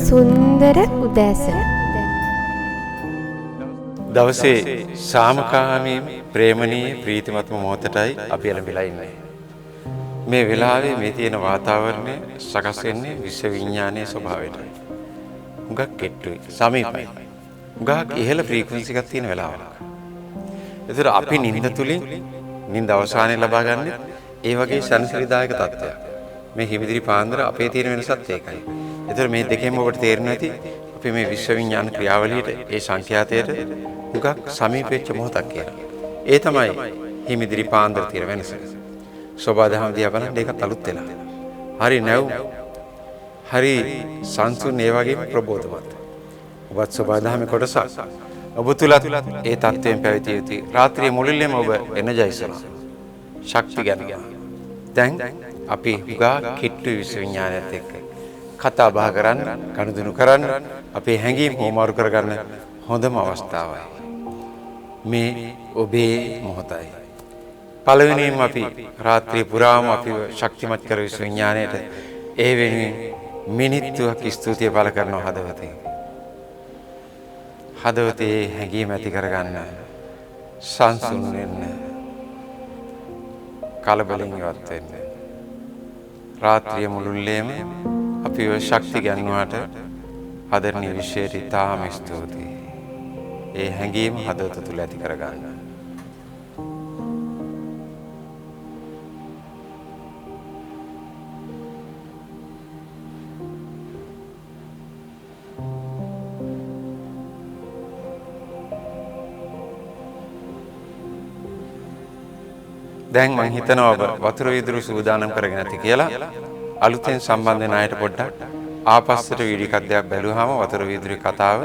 සුන්දර උදෑසන දවසේ සාමකාමී ප්‍රේමණීය ප්‍රීතිමත්ම මොහොතටයි අපි එළඹිලා ඉන්නේ. මේ වෙලාවේ මේ තියෙන වාතාවරණය සකස් වෙන්නේ විශ්ව විඥානයේ ස්වභාවයටයි. හුඟක් කෙට්ටුයි, සමීපයි. හුඟක් ඉහළ ෆ්‍රීකවන්සි එකක් තියෙන වෙලාවක්. ඒතර අපි නිින්ද තුලින් නිින්ද අවසානයේ ලබා ගන්න ඒ වගේ සනසිරිදායක තත්ත්වයක්. මේ හිමිදිරි පාන්දර අපේ තියෙන වෙනසත් ඒකයි. ඒතර මේ දෙකෙන්ම ඔබට තේරෙන්නේ නැති අපි මේ විශ්ව විඥාන ක්‍රියාවලියට ඒ සංඛ්‍යාතයට හුඟක් සමීප වෙච්ච මොහොතක් කියලා. ඒ තමයි හිමිදිරි පාන්දර තියෙන වෙනස. සෝබාදහම දිහා බලන්න ඒකත් අලුත් වෙලා. හරි නැව්. හරි සංසුන් ඒ වගේම ප්‍රබෝධමත්. ඔබත් සෝබාදහමේ කොටසක්. ඔබ තුලත් ඒ තත්ත්වයෙන් පැවතිය යුතුයි. රාත්‍රියේ මුළුල්ලේම ඔබ එනර්ජයිස් වෙනවා. ශක්ති ගන්නවා. දැන් අපි හුඟා කිට්ටු විශ්ව විඥානයත් එක්ක කතා බහ කරන්න, කණුදුණු කරන්න, අපේ හැඟීම් හොමාරු කරගන්න හොඳම අවස්ථාවයි. මේ ඔබේ මොහොතයි. පළවෙනිම අපි රාත්‍රිය පුරාම අපිව ශක්තිමත් කර විශ්ව විඥාණයට ඒ වෙනුවෙන් මිනිත්තුවක් ස්තුතිය පළ කරනවා හදවතින්. හදවතේ හැඟීම් ඇති කරගන්න, සංසුන් වෙන්න, කලබලෙන් ඉවත් වෙන්න. රාත්‍රිය මුළුල්ලේම අපිව ශක්ති ගන්නුවාට ආදරණීය විශ්වයට ඉතාම ස්තුතියි. ඒ හැඟීම හදවත තුල ඇති කරගන්න. දැන් මම හිතනවා ඔබ වතුර වීදුරු සූදානම් කරගෙන ඇති කියලා. අලුතෙන් සම්බන්ධ වෙන අයට පොඩ්ඩක් ආපස්සට වීඩියෝ එකක් දෙයක් බැලුවාම වතුර වීදුරුවේ කතාව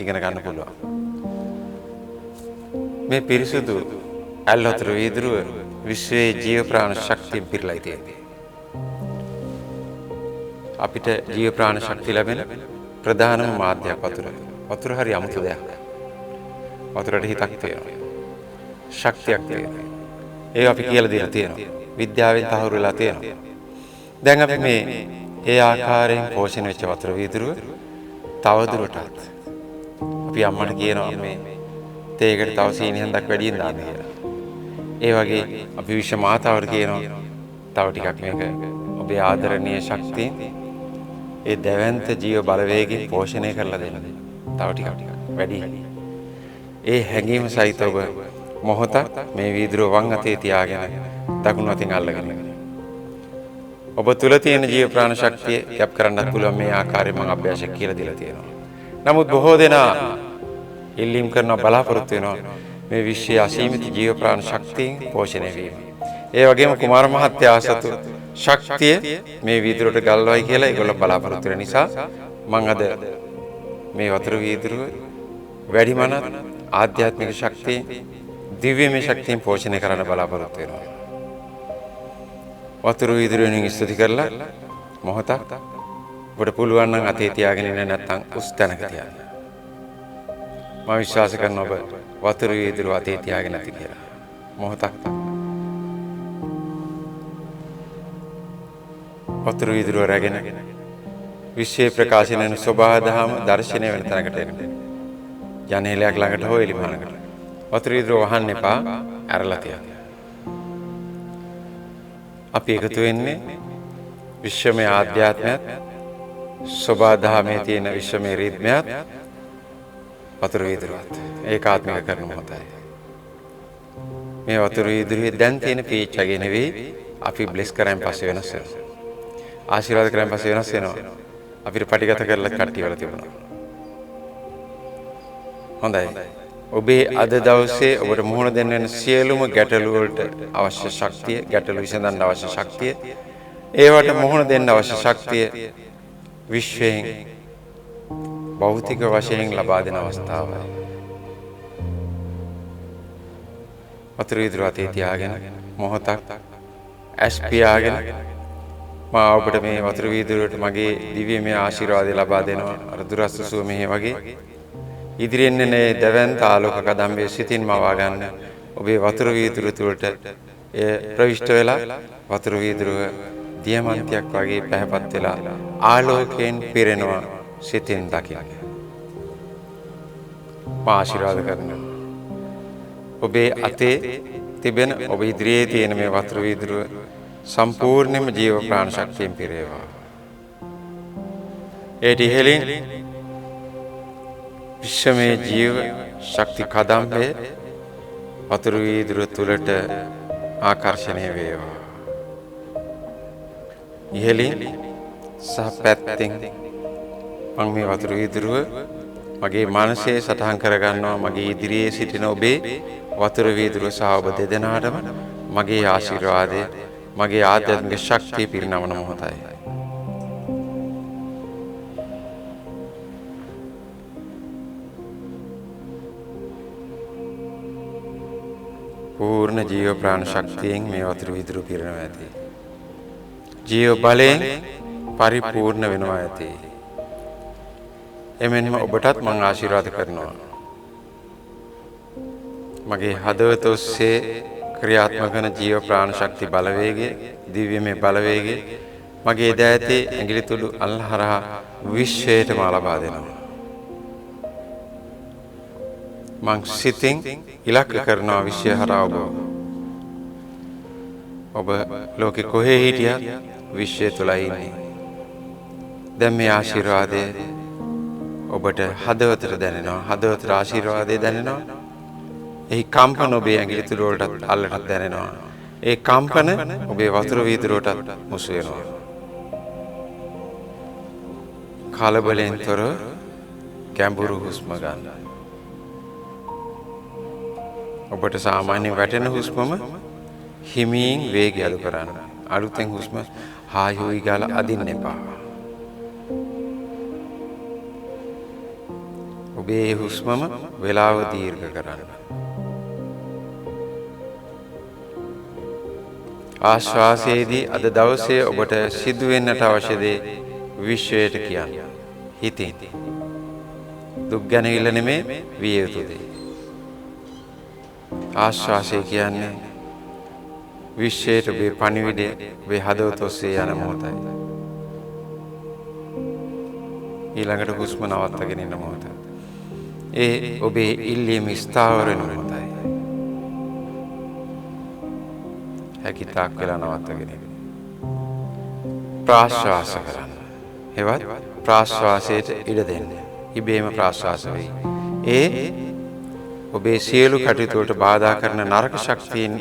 ඉගෙන ගන්න පුළුවන්. මේ පිරිසුදු ඇල් වතුර වීදුරුව විශ්වයේ ජීව ප්‍රාණ ශක්තිය පිරලා තියෙනවා. අපිට ජීව ප්‍රාණ ශක්තිය ලැබෙන ප්‍රධානම මාධ්‍යයක් වතුර. වතුර හරි අමුතු දෙයක්. වතුරට හිතක් තියෙනවා. ශක්තියක් තියෙනවා. ඒක අපි කියලා දෙලා තියෙනවා. විද්‍යාවෙන් තහවුරු වෙලා තියෙනවා. දැන් අපි මේ ඒ ආකාරයෙන් පෝෂණය වෙච්ච වතුර වීදුරුව තවදුරටත් අපි අම්මට කියනවා මේ තේකට තව සීනි හඳක් වැඩියෙන් දාන්න කියලා. ඒ වගේ අපි විශ්ව මාතාවට කියනවා තව ටිකක් මේක ඔබේ ආදරණීය ශක්තියෙන් ඒ දැවැන්ත ජීව බලවේගයෙන් පෝෂණය කරලා දෙන්න. තව ටිකක් වැඩි. ඒ හැඟීම සහිත ඔබ මොහොතක් මේ වීදුරුව වම් අතේ තියාගෙන දකුණු අතින් අල්ලගෙන ඔබ තුල තියෙන ජීව ප්‍රාණ ශක්තිය යප් කරන්නත් පුළුවන්. මේ ආකාරයෙන් මම අභ්‍යාසයක් කියලා දීලා තියෙනවා. නමුත් බොහෝ දෙනා ඉල්ලීම් කරන බලාපොරොත්තු වෙනවා මේ විශ්වයේ අසීමිත ජීව ප්‍රාණ ශක්තියෙන් පෝෂණය වීම. ඒ වගේම කුමාර මහත්තයා සතු ශක්තිය මේ වීදුරුවට ගල්වයි කියලා ඒගොල්ලෝ බලාපොරොත්තු වෙන නිසා මම අද මේ වතුර වීදුරුව වැඩිමනත් ආධ්‍යාත්මික ශක්තිය දිව්‍යමය ශක්තියෙන් පෝෂණය කරන්න බලාපොරොත්තු වෙනවා. වතුර වීදුරුවෙන් ස්තුති කරලා මොහොතක් ඔබට පුළුවන් නම් අතේ තියාගෙන ඉන්න නැත්නම් උස් තැනක තියාගන්න. මම විශ්වාස කරනවා ඔබ වතුර වීදුරුව අතේ තියාගෙන ඇති කියලා. මොහොතක් වතුර වීදුරුව රැගෙන විශ්වයේ ප්‍රකාශන වෙන සෝබාදහම දර්ශනය වෙන තැනකට එන්න. ජනේලයක් ළඟට හෝ එලිමහනකට. වතුර වීදුරුව වහන්න එපා, ඇරලා තියන්න. අපි එකතු වෙන්නේ විශ්වමය ආධ්‍යාත්මයත් සෝබාදහමේ තියෙන විශ්වමය රිද්මයත් වතුර වීදුරුවත් ඒකාත්මික කරන මොහොතයි. මේ වතුර වීදුරුවේ දැන් තියෙන පීච් එකේ නෙවෙයි අපි බ්ලෙස් කරන් පස්සේ වෙනස් වෙනවා. ආශිර්වාද කරන් පස්සේ වෙනස් වෙනවා. අපිට පටිගත කරලා කට්ටිය වල තිබුණා. හොඳයි. ඔබේ අද දවසේ ඔබට මුහුණ දෙන්න වෙන සියලුම ගැටලු වලට අවශ්‍ය ශක්තිය, ගැටලු විසඳන්න අවශ්‍ය ශක්තිය, ඒවට මුහුණ දෙන්න අවශ්‍ය ශක්තිය විශ්වයෙන් භෞතික වශයෙන් ලබා දෙන අවස්ථාවයි. වතුර වීදුරුව අතේ තියාගෙන මොහොතක් ඇස් පියාගෙන මම ඔබට මේ වතුර වීදුරුවට මගේ දිව්‍යමය ආශිර්වාදය ලබා දෙනවා. අර දුරස්ත සුව මෙහි වගේ ඉදිරියෙන් එන දැවැන්ත ආලෝක කදම්බේ සිතින් මවා ගන්න. ඔබේ වතුර වීදුරුව තුළට ප්‍රවිෂ්ඨ වෙලා වතුර වීදුරුව දියමන්තියක් වගේ පැහැපත් වෙලා ආලෝකයෙන් පිරෙනවා සිතින් දකින්න. ආශිර්වාද කරනවා. ඔබේ අතේ තිබෙන ඔබ ඉදිරියේ තියෙන මේ වතුර වීදුරුව සම්පූර්ණයෙන්ම ජීව ප්‍රාණ ශක්තියෙන් පිරේවා. ඒ ඉහළින් විශ්වමය ජීව ශක්ති කදම්බේ වතුර වීදුරුව තුලට ආකර්ෂණය වේවා. ඉහළින් සහ පැත්තෙන් මම මේ වතුර වීදුරුව මගේ මනසේ සටහන් කරගන්නවා. මගේ ඉදිරියේ සිටින ඔබේ වතුර වීදුරුව සහ ඔබ දෙදෙනාටම මගේ ආශිර්වාදය, මගේ ආධ්‍යාත්මික ශක්තිය පිරිනමන මොහොතයි. පූර්ණ ජීව ප්‍රාණ ශක්තියෙන් මේ වතුර වීදුරුව පිරෙනවා ඇති. ජීව බලයෙන් පරිපූර්ණ වෙනවා ඇති. එමෙන්ම ඔබටත් මම ආශිර්වාද කරනවා. මගේ හදවත ඔස්සේ ක්‍රියාත්මක වන ජීව ප්‍රාණ ශක්ති බලවේගය, දිව්‍යමය බලවේගය මගේ දෑතේ ඇඟිලි තුඩු අල්හරහා විශ්වයටම ලබා දෙනවා. මං සිතින් ඉලක්ක කරනවා විශ්වය හරහා ඔබ ලෝකෙ කොහේ හිටියත් විශ්වය තුලයි ඉන්නේ. දැන් මේ ආශිර්වාදය ඔබට හදවතට දැනෙනවා. හදවතට ආශිර්වාදය දැනෙනවා. එහි කම්පන ඔබේ ඇඟිලි තුඩු වලට අල්ලට දැනෙනවා. ඒ කම්පන ඔබේ වතුර වීදුරුවටත් මුසු වෙනවා. කලබලෙන් තොර ගැඹුරු හුස්ම ගන්න. ඔබට සාමාන්‍ය වැටෙන හුස්මම හිමින් වේගය අඩු කරන්න. අලුතෙන් හුස්ම හායි හුයි ගාලා අදින්න එපා. ඔබේ හුස්මම වේලාව දීර්ඝ කරන්න. ආශ්වාසයේදී අද දවසේ ඔබට සිදු වෙන්නට අවශ්‍ය දේ විශ්වයට කියන්න. හිතින්. දුක් ගැනවිල්ල නෙමේ විය යුතු දේ. ආශ්වාසය කියන්නේ විශ්වයට ඔබේ පණිවිඩය ඔබේ හදවත ඔස්සේ යන මොහොතයි. ඊළඟට හුස්ම නවත්තගෙන ඉන්න මොහොත. ඒ ඔබේ ඉල්ලීම ස්ථාවර වෙන මොහොතයි. හැකිතාක් වෙලා නවත්තගෙන ඉන්න. ප්‍රාශ්වාස කරන්න. හෙවත් ප්‍රාශ්වාසයට ඉඩ දෙන්න. ඉබේම ප්‍රාශ්වාස වෙයි. ඒ ඔබේ සියලු කටයුතු වලට බාධා කරන නරක ශක්තියින්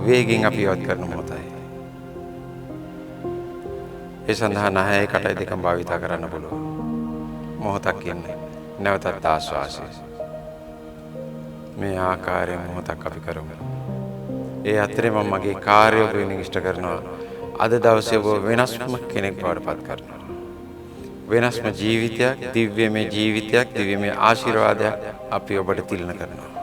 වේගෙන් අපි ඉවත් කරන මොහොතයි. ඒ සඳහා නහයයි කටයි දෙකම භාවිත කරන්න පුළුවන්. මොහොතක් ඉන්න. නැවතත් ආශ්වාසය. මේ ආකාරයෙන් මොහොතක් අපි කරමු. ඒ අතරේ මම මගේ කාර්යය ඔබ වෙනින් ඉෂ්ට කරනවා. අද දවසේ ඔබ වෙනස්ම කෙනෙක් බවට පත් කරනවා. වෙනස්ම ජීවිතයක්, දිව්‍යමය ජීවිතයක්, දිව්‍යමය ආශිර්වාදයක් අපි ඔබට තිලන කරනවා.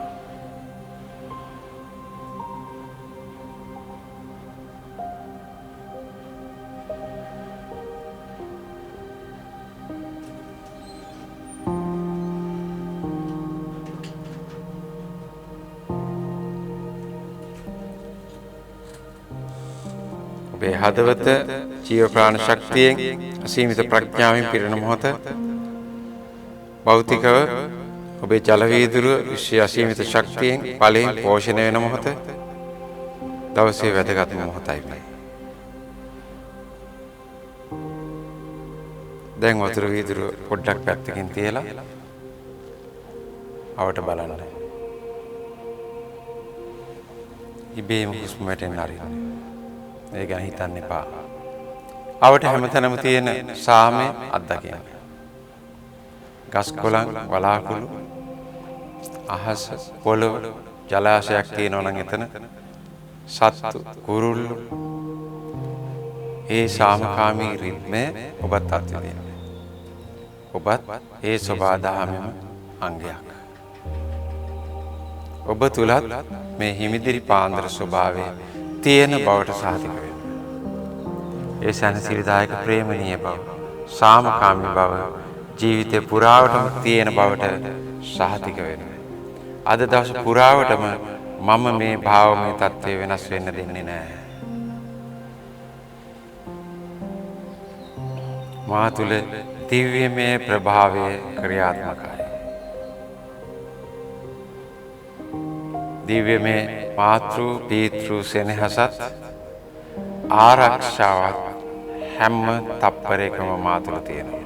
ඔබේ හදවත ජීව ප්‍රාණ ශක්තියෙන් අසීමිත ප්‍රඥාවෙන් පිරෙන මොහොත. භෞතිකව ඔබේ ජල වීදුරුව විශ්ව අසීමිත ශක්තියෙන් ඵලයෙන් පෝෂණය වෙන මොහොත. දවසේ වැදගත් මොහොතයි මේ. දැන් වතුර වීදුරුව පොඩ්ඩක් පැත්තකින් තියලා අවට බලන්න. ඉබේම හුස්ම වැටෙන්න ආරින්න. ඒ ගැන හිතන්න එපා. අවට හැමතැනම තියෙන සාමය අත්දකින්න. ගස් කොළන්, වලාකුළු, අහස, පොළොව, ජලාශයක් තියෙනවා නම් එතන සත්තු, කුරුල්ලු, ඒ සාමකාමී රිද්මය ඔබත් අත්විඳින්න. ඔබත් ඒ සබාදහමෙම අංගයක්. ඔබ තුලත් මේ හිමිදිරි පාන්දර ස්වභාවය තියෙන බවට සාතික වෙන්න. ඒ සැනසිලිදායක ප්‍රේමණීය බව, සාමකාමී බව ජීවිතේ පුරාවටම තියෙන බවට සාතික වෙන්න. අද දවස පුරාවටම මම මේ භාවමය තත්ත්වය වෙනස් වෙන්න දෙන්නේ නැහැ. මා තුළ දිව්‍යමය ප්‍රභාවය ක්‍රියාත්මකයි. දිව්‍යමය මාතෘ පීතෘ සෙනෙහසත් ආරක්ෂාවත් හැම තප්පරයකම මා තුළ තියෙනවා.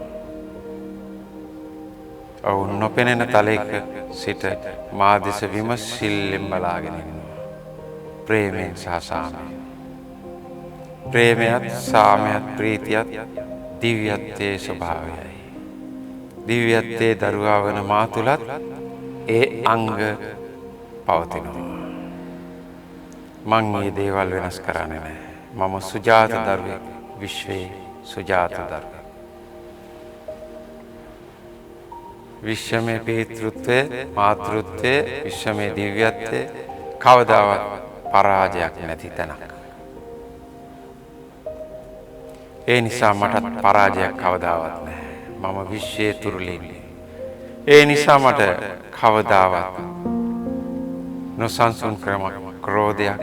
ඔවුන් නොපෙනෙන තලයක සිට මා දෙස විමසිල්ලෙන් බලාගෙන ඉන්නවා. ප්‍රේමයෙන් සහ සාමයෙන්. ප්‍රේමයත් සාමයත් ප්‍රීතියත් දිව්‍යත්වයේ ස්වභාවයයි. දිව්‍යත්වයේ දරුවා වන මා තුළත් ඒ අංග පවතිනවා. මං මේ දේවල් වෙනස් කරන්නේ නැහැ. මම සුජාත දරුවෙක්, විශ්වයේ සුජාත දරුවෙක්. විශ්වමය පීතෘත්වය, මාතෘත්වය, විශ්වමය දිව්‍යත්වය කවදාවත් පරාජයක් නැති තැනක්. ඒ නිසා මටත් පරාජයක් කවදාවත් නැහැ. මම විශ්වයේ තුරුලින්නේ. ඒ නිසා මට කවදාවත් නොසන්සුන් ක්‍රෝධයක්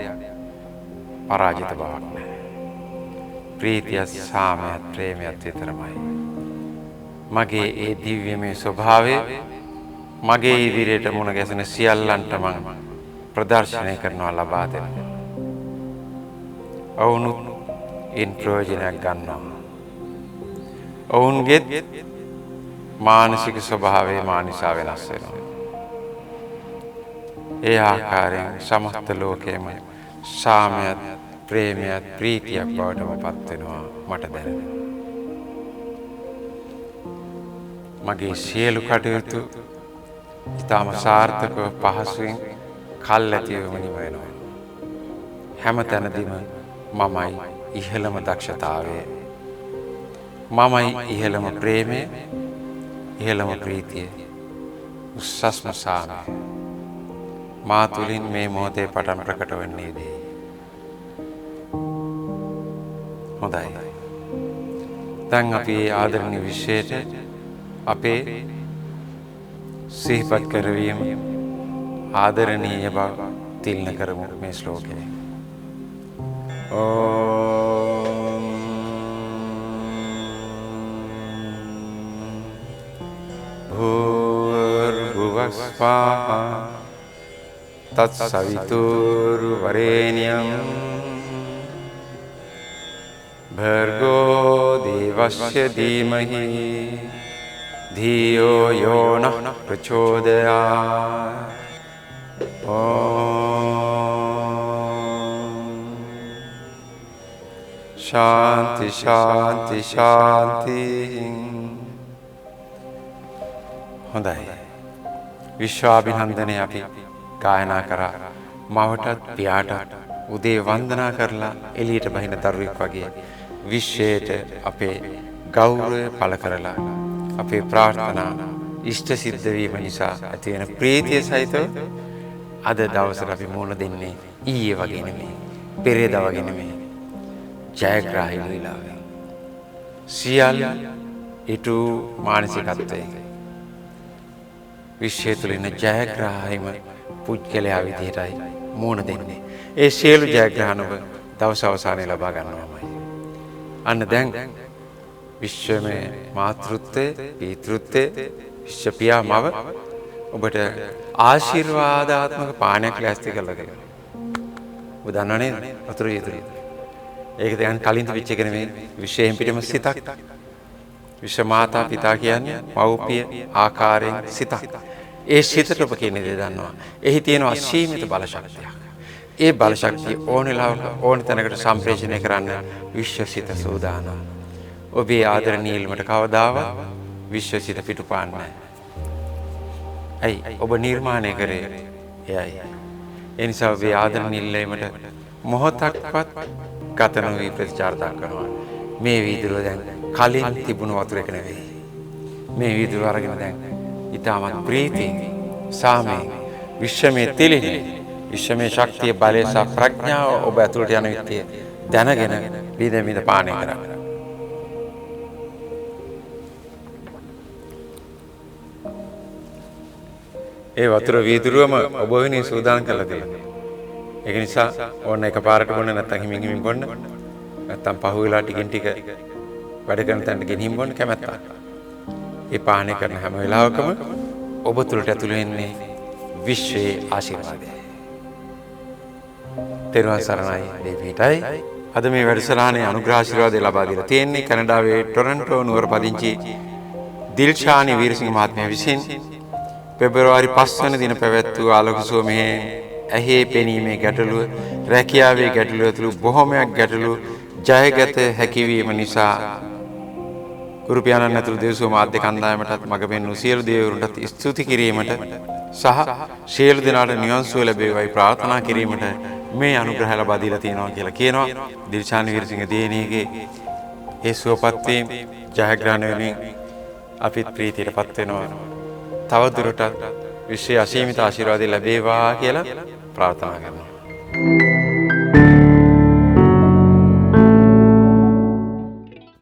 පරාජිත බවක් නැහැ. ප්‍රීතියත් සාමයත් ප්‍රේමයත් විතරමයි. මගේ ඒ දිව්‍යමය ස්වභාවය මගේ ඉදිරියට මුණ ගැසෙන සියල්ලන්ට මං ප්‍රදර්ශනය කරනවා, ලබා දෙනවා. ඔවුනුත් ඉන් ප්‍රයෝජනයක් ගන්නවා. ඔවුන්ගේත් මානසික ස්වභාවය මා නිසා වෙනස් වෙනවා. ඒ ආකාරයෙන් සමස්ත ලෝකයේම සාමයත් ප්‍රේමයත් ප්‍රීතියක් බවටම පත් වෙනවා මට දැනෙනවා. මගේ සියලු කටයුතු ඉතාම සාර්ථකව පහසුවෙන් කල්ැතිවම නිම වෙනවා. හැම තැනදීම මමයි ඉහළම දක්ෂතාවය. මමයි ඉහළම ප්‍රේමය, ඉහළම ප්‍රීතිය, උස්සස්ම සාමය. මා තුළින් මේ මොහොතේ පටන් ප්‍රකට වන්නේදී. හොඳයි. දැන් අපි ආදරණීය විශ්වයට අපේ සිහිපත් කරවීම ආදරණීය බව තිල්න කරමු මේ ශ්ලෝකයෙන්. ඕම් භූර්භුවස්වාහා තත්සවිතුර්වරේණ්‍යම් භර්ගෝ දේවස්ය ධීමහි धियो यो नः प्रचोदयात्. ओम शांति शांति शांति. හොඳයි. විශ්වාභිනන්දනය අපි ගායනා කරා. මවටත් පියාටත් උදේ වන්දනා කරලා එළියට බහින දරුවෙක් වගේ විශ්වයට අපේ ගෞරවය පළ කරලා අපේ ප්‍රාර්ථනා ඉෂ්ට සිද්ධ වීම නිසා ඇති වෙන ප්‍රීතිය සහිතව අද දවසට අපි මුණ දෙන්නේ ඊයේ වගේ නෙමෙයි, පෙරේදා වගේ නෙමෙයි, ජයග්‍රාහී වේලාවෙන්. සියල් ඊටු මානසිකත්වයෙන් විශ්වය තුළ ඉන්න ජයග්‍රාහීම පුද්ගලයා විදිහටයි මුණ දෙන්නේ. ඒ සියලු ජයග්‍රහණ ඔබ දවස අවසානයේ ලබා ගන්නවාමයි. අන්න දැන් විශ්වමය මාතෘත්වය, පීතෘත්වය, විශ්වපියා මව ඔබට ආශිර්වාදාත්මක පානයක් ලෑස්ති කරලා දෙනවා. ඔබ දන්නව නේද? වතුර වීදුරු. ඒක දැන් කලින් තිබිච්ච එක නෙමෙයි. විශ්වයෙන් පිටම සිතක්. විශ්ව මාතා පිතා කියන්නේ මව්පිය ආකාරයෙන් සිතක්. ඒ සිතට ඔබ කියන්නේ දේ දන්නවා. එහි තියෙන අසීමිත බල ශක්තියක්. ඒ බල ශක්තිය ඕන වෙලාවක ඕන තැනකට සම්ප්‍රේෂණය කරන්න විශ්වසිත සූදානම්. ඔබේ ආදරණීය ඉල්මට කවදාවත් විශ්වසිත පිටුපාන්නේ නැහැ. ඇයි? ඔබ නිර්මාණය කරේ එයයි. ඒ නිසා ඔබේ ආදරණීය ඉල්මට මොහොතක්වත් ගත නොවි ප්‍රතිචාර දක්වනවා. මේ වීදුරුව දැන් කලින් තිබුණු වතුර එක නෙවෙයි. මේ වීදුරුව අරගෙන දැන් ඊටමත් ප්‍රීතියෙන්, සාමයෙන්, විශ්වමය තිලිනේ, විශ්වමය ශක්තිය, බලය සහ ප්‍රඥාව ඔබ ඇතුළට යන විදිය දැනගෙන විඳ පානය කරන්න. ඒ වතුර වීදුරුවම ඔබ වෙනුවෙන් සූදානම් කරලා දෙනවා. ඒක නිසා ඕන එකපාරට බොන්න නැත්නම් හිමින් බොන්න. නැත්නම් පහුවෙලා ටිකින් ටික වැඩ කරන තැනට ගෙනිහිම් බොන්න කැමැත්තක්. ඒ පානය කරන හැම වෙලාවකම ඔබ තුළට ඇතුළු වෙන්නේ විශ්වයේ ආශිර්වාදය. තෙරුවන් සරණයි දෙවියන්ටයි. අද මේ වැඩසටහනේ අනුග්‍රහ ආශිර්වාදය ලබා දීලා තියෙන්නේ කැනඩාවේ ටොරන්ටෝ නුවර පදිංචි දිල්ෂානි වීරසිංහ මහත්මයා විසින් පෙබරවාරි 5 වන දින පැවැත් වූ ආලෝක සෝමයේ ඇහි පෙනීමේ ගැටලුව, රැකියාවේ ගැටලුව ඇතුළු බොහොමයක් ගැටලු ජයගත හැකියවීම නිසා ගුරු පියාණන් ඇතුළු දෙවිසෝ මාධ්‍ය කණ්ඩායමටත් මඟ පෙන්වූ සියලු දෙවිවරුන්ටත් ස්තුති කිරීමට සහ සියලු දෙනාට නිවන් සුව ලැබේවායි ප්‍රාර්ථනා කිරීමට මේ අනුග්‍රහය ලබා දීලා තියෙනවා කියලා කියනවා. දිල්ෂානි වීරසිංහ දියණියගේ ඒ සුවපත් වීම ජයග්‍රහණය වෙනින් අපිත් ප්‍රීතියටපත් වෙනවා. තවදුරටත් විශ්වයේ අසීමිත ආශිර්වාද ලැබේවා කියලා ප්‍රාර්ථනා කරනවා.